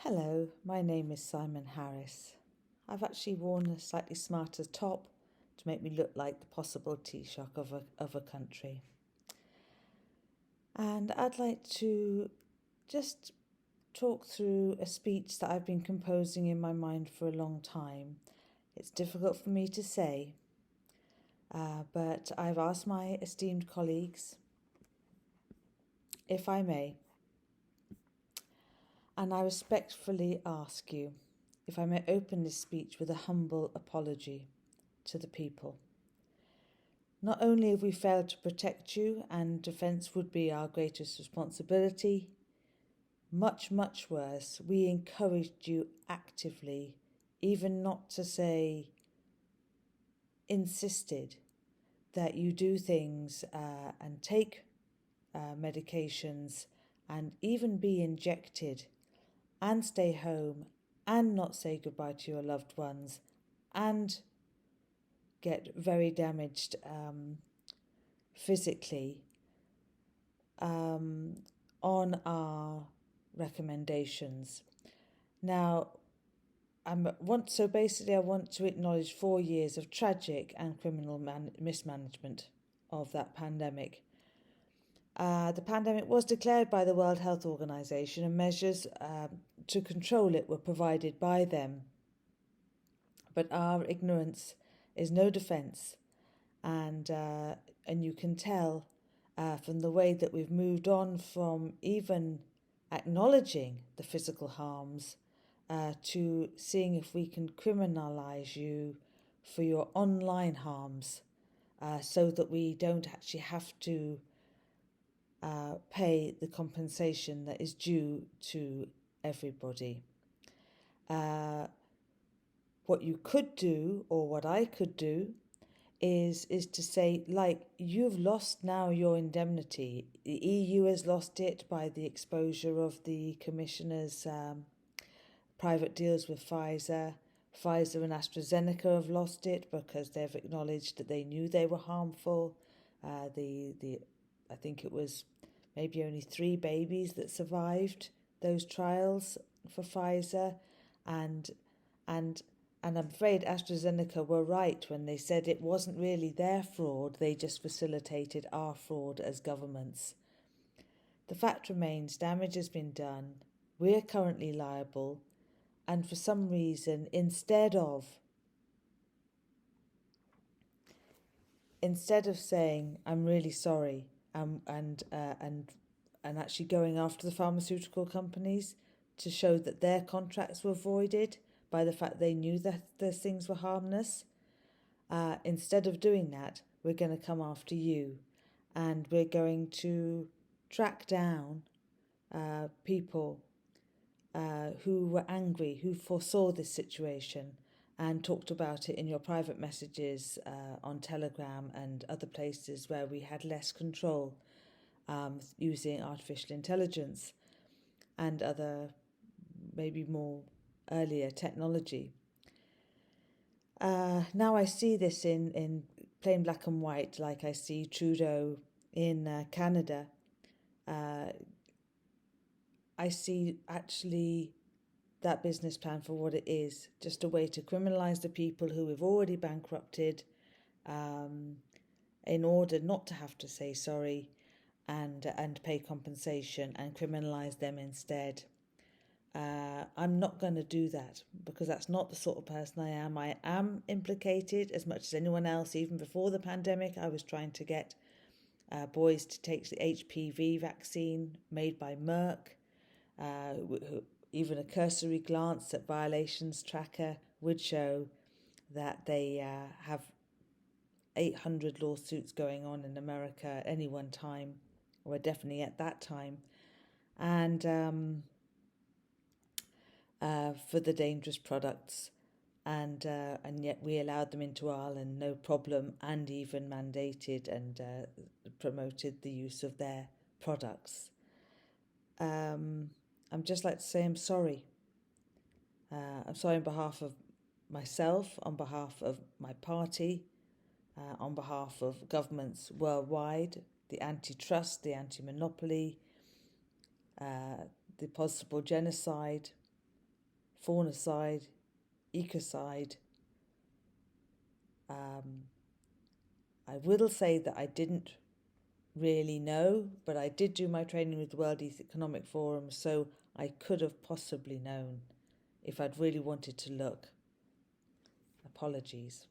Hello, my name is Simon Harris. I've actually worn a slightly smarter top to make me look like the possible Taoiseach of a country. And I'd like to just talk through a speech that I've been composing in my mind for a long time. It's difficult for me to say, but I've asked my esteemed colleagues, if I may, and I respectfully ask you if I may open this speech with a humble apology to the people. Not only have we failed to protect you, and defence would be our greatest responsibility, much, much worse, we encouraged you actively, even not to say insisted, that you do things and take medications and even be injected and stay home and not say goodbye to your loved ones and get very damaged physically on our recommendations. Now, I want to acknowledge 4 years of tragic and criminal mismanagement of that pandemic. The pandemic was declared by the World Health Organization, and measures to control it were provided by them. But our ignorance is no defence, and you can tell from the way that we've moved on from even acknowledging the physical harms to seeing if we can criminalise you for your online harms, so that we don't actually have to pay the compensation that is due to everybody. What you could do, or what I could do, is to say, like, you've lost now your indemnity. The EU has lost it by the exposure of the commissioner's private deals with Pfizer. Pfizer and AstraZeneca have lost it because they've acknowledged that they knew they were harmful. I think it was maybe only 3 babies that survived those trials for Pfizer, and I'm afraid AstraZeneca were right when they said it wasn't really their fraud, they just facilitated our fraud as governments. The fact remains, damage has been done, we're currently liable, and for some reason, instead of saying, I'm really sorry, and actually going after the pharmaceutical companies to show that their contracts were voided by the fact they knew that the things were harmless. Instead of doing that, we're going to come after you, and we're going to track down people who were angry, who foresaw this situation and talked about it in your private messages on Telegram and other places where we had less control, using artificial intelligence and other maybe more earlier technology. Now I see this in plain black and white, like I see Trudeau in Canada. I see actually that business plan for what it is, just a way to criminalise the people who we've already bankrupted, in order not to have to say sorry and pay compensation, and criminalise them instead. I'm not going to do that, because that's not the sort of person I am. I am implicated as much as anyone else. Even before the pandemic, I was trying to get boys to take the HPV vaccine made by Merck. Even a cursory glance at Violations Tracker would show that they have 800 lawsuits going on in America at any one time, or definitely at that time. And for the dangerous products, and yet we allowed them into Ireland, no problem, and even mandated and promoted the use of their products. I'm just like to say I'm sorry. I'm sorry on behalf of myself, on behalf of my party, on behalf of governments worldwide, the antitrust, the anti-monopoly, the possible genocide, faunacide, ecocide. I will say that I didn't really know, but I did do my training with the World Economic Forum, so I could have possibly known if I'd really wanted to look. Apologies.